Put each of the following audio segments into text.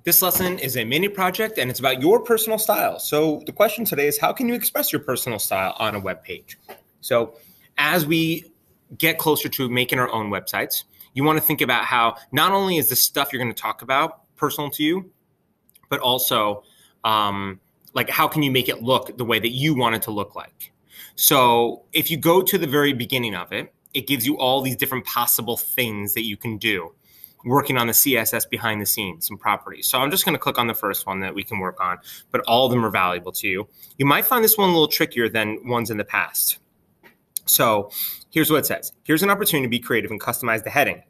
This lesson is a mini project and it's about your personal style. So the question today is, how can you express your personal style on a web page? So as we get closer to making our own websites, you want to think about how not only is the stuff you're going to talk about personal to you, but also like how can you make it look the way that you want it to look like? So if you go to the very beginning of it, it gives you all these different possible things that you can do working on the CSS behind the scenes, some properties. So I'm just going to click on the first one that we can work on, but all of them are valuable to you. You might find this one a little trickier than ones in the past. So here's what it says. Here's an opportunity to be creative and customize the heading.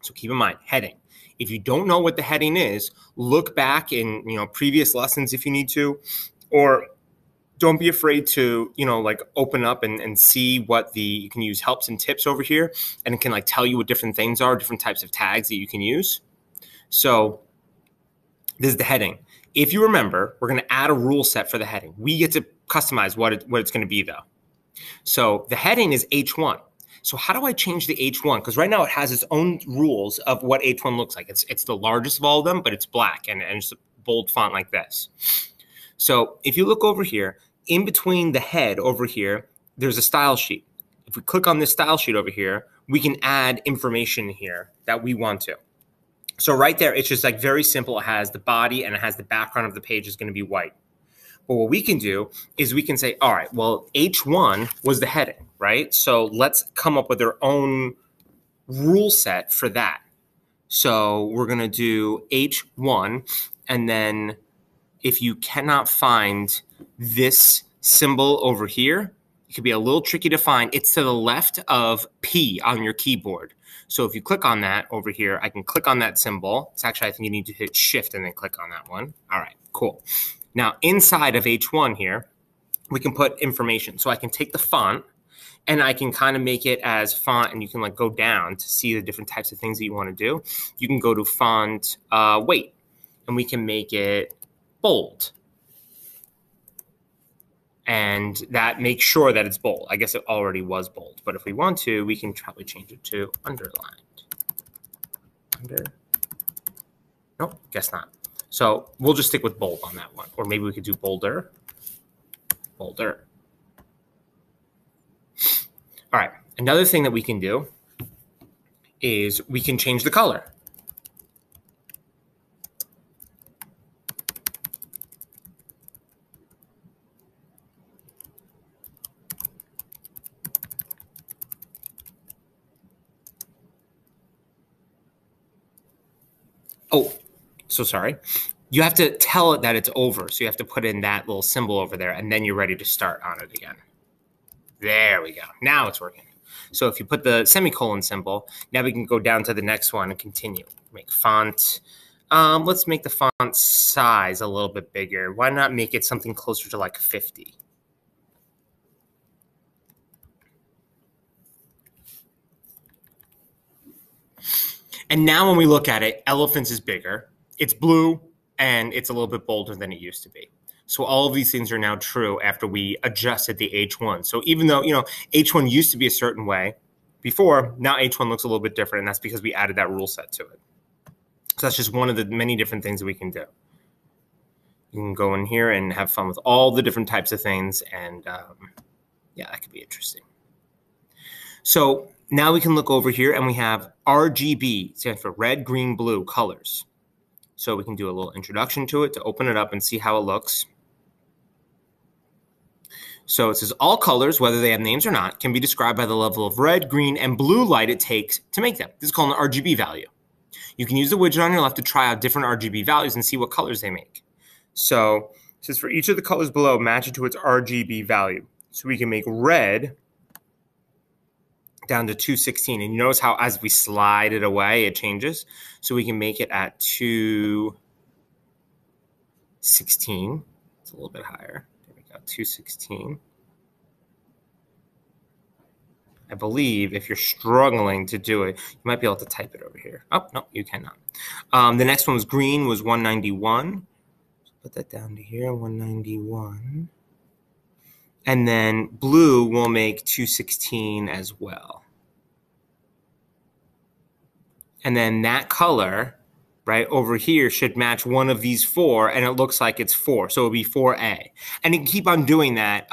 So keep in mind, heading. If you don't know what the heading is, look back in previous lessons if you need to, or don't be afraid to, open up and see what you can use helps and tips over here. And it can tell you what different things are, different types of tags that you can use. So this is the heading. If you remember, we're going to add a rule set for the heading. We get to customize what it's going to be though. So the heading is H1. So how do I change the H1? Because right now it has its own rules of what H1 looks like. It's the largest of all of them, but it's black and it's a bold font like this. So if you look over here, in between the head over here, there's a style sheet. If we click on this style sheet over here, we can add information here that we want to. So right there, it's just very simple. It has the body and it has the background of the page is going to be white. But what we can do is we can say, all right, well, H1 was the heading, right? So let's come up with our own rule set for that. So we're going to do H1, and then if you cannot find this symbol over here, it could be a little tricky to find. It's to the left of P on your keyboard. So if you click on that over here, I can click on that symbol. It's actually, I think you need to hit Shift and then click on that one. All right, cool. Now inside of H1 here, we can put information. So I can take the font and I can kind of make it as font, and you can go down to see the different types of things that you want to do. You can go to font weight, and we can make it bold. And that makes sure that it's bold. I guess it already was bold, but if we want to, we can probably change it to underlined. Nope, guess not. So we'll just stick with bold on that one. Or maybe we could do bolder. Bolder. All right, another thing that we can do is we can change the color. Oh, so sorry. You have to tell it that it's over. So you have to put in that little symbol over there, and then you're ready to start on it again. There we go. Now it's working. So if you put the semicolon symbol, now we can go down to the next one and continue. Make font. Let's make the font size a little bit bigger. Why not make it something closer to 50? And now when we look at it, elephants is bigger. It's blue, and it's a little bit bolder than it used to be. So all of these things are now true after we adjusted the H1. So even though, H1 used to be a certain way before, now H1 looks a little bit different, and that's because we added that rule set to it. So that's just one of the many different things that we can do. You can go in here and have fun with all the different types of things, and yeah, that could be interesting. So now we can look over here, and we have RGB, stands for red, green, blue colors. So we can do a little introduction to it to open it up and see how it looks. So it says all colors, whether they have names or not, can be described by the level of red, green, and blue light it takes to make them. This is called an RGB value. You can use the widget on your left to try out different RGB values and see what colors they make. So it says for each of the colors below, match it to its RGB value. So we can make red down to 216. And you notice how as we slide it away, it changes. So we can make it at 216. It's a little bit higher. There we go, 216. I believe if you're struggling to do it, you might be able to type it over here. Oh, no, you cannot. The next one was green, was 191. So put that down to here, 191. And then blue will make 216 as well. And then that color right, over here should match one of these 4, and it looks like it's 4. So it would be 4A. And you can keep on doing that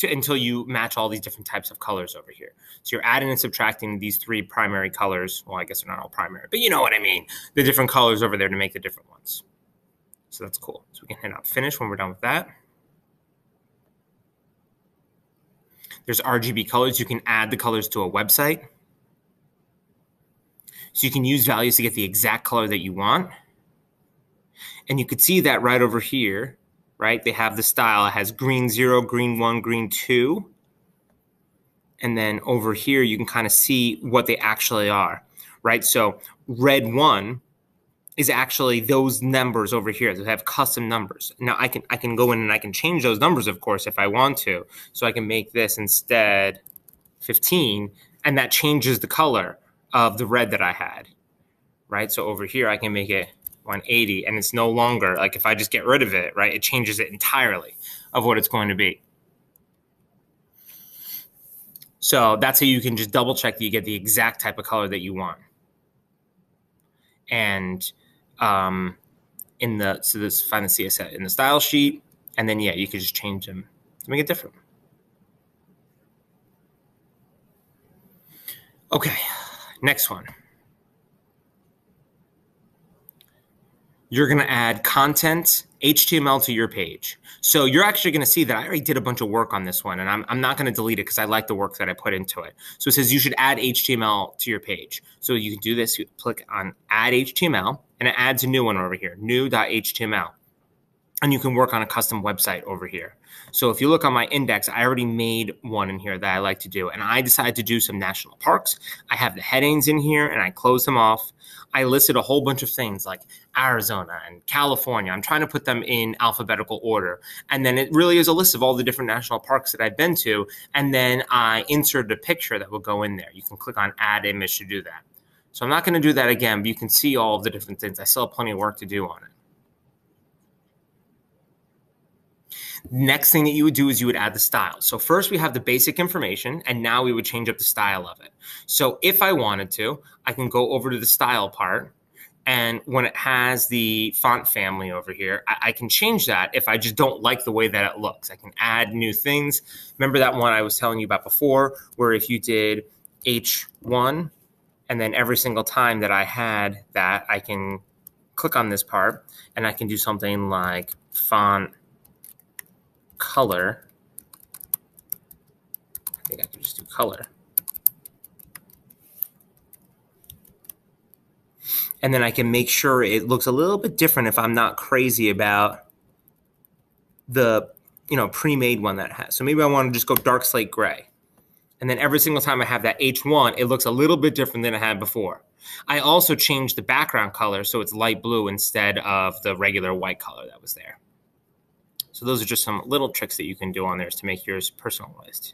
until you match all these different types of colors over here. So you're adding and subtracting these 3 primary colors. Well, I guess they're not all primary, but you know what I mean. The different colors over there to make the different ones. So that's cool. So we can hit out finish when we're done with that. There's RGB colors. You can add the colors to a website. So you can use values to get the exact color that you want. And you could see that right over here, right? They have the style. It has green 0, green 1, green 2. And then over here, you can kind of see what they actually are, right? So red 1 is actually those numbers over here. They have custom numbers. Now I can go in and I can change those numbers, of course, if I want to. So I can make this instead 15, and that changes the color of the red that I had, right? So over here, I can make it 180, and it's no longer, like if I just get rid of it, right, it changes it entirely of what it's going to be. So that's how you can just double check that you get the exact type of color that you want. And find the CSS in the style sheet, and then, yeah, you can just change them to make it different. Okay, next one. You're going to add content, HTML to your page. So you're actually going to see that I already did a bunch of work on this one, and I'm not going to delete it because I like the work that I put into it. So it says you should add HTML to your page. So you can do this. You click on Add HTML, and it adds a new one over here, new.html. And you can work on a custom website over here. So if you look on my index, I already made one in here that I like to do. And I decided to do some national parks. I have the headings in here, and I closed them off. I listed a whole bunch of things like Arizona and California. I'm trying to put them in alphabetical order. And then it really is a list of all the different national parks that I've been to. And then I inserted a picture that will go in there. You can click on Add Image to do that. So I'm not going to do that again, but you can see all of the different things. I still have plenty of work to do on it. Next thing that you would do is you would add the style. So first we have the basic information, and now we would change up the style of it. So if I wanted to, I can go over to the style part, and when it has the font family over here, I can change that if I just don't like the way that it looks. I can add new things. Remember that one I was telling you about before, where if you did H1, and then every single time that I had that, I can click on this part, and I can do something like font color. I think I can just do color. And then I can make sure it looks a little bit different if I'm not crazy about the, pre-made one that it has. So maybe I want to just go dark slate gray. And then every single time I have that H1, it looks a little bit different than it had before. I also changed the background color so it's light blue instead of the regular white color that was there. So those are just some little tricks that you can do on there to make yours personalized.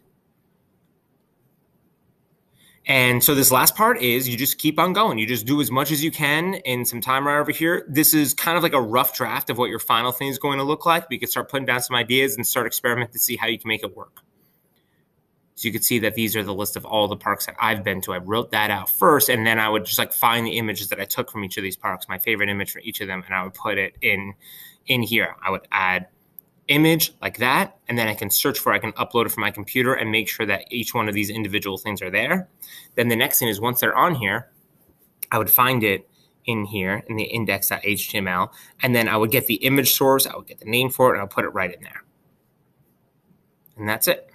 And so this last part is you just keep on going. You just do as much as you can in some time right over here. This is kind of like a rough draft of what your final thing is going to look like. But you can start putting down some ideas and start experimenting to see how you can make it work. So you can see that these are the list of all the parks that I've been to. I wrote that out first, and then I would just find the images that I took from each of these parks, my favorite image for each of them, and I would put it in here. I would add image like that, and then I can search for it. I can upload it from my computer and make sure that each one of these individual things are there. Then the next thing is once they're on here, I would find it in here in the index.html, and then I would get the image source, I would get the name for it, and I'll put it right in there. And that's it.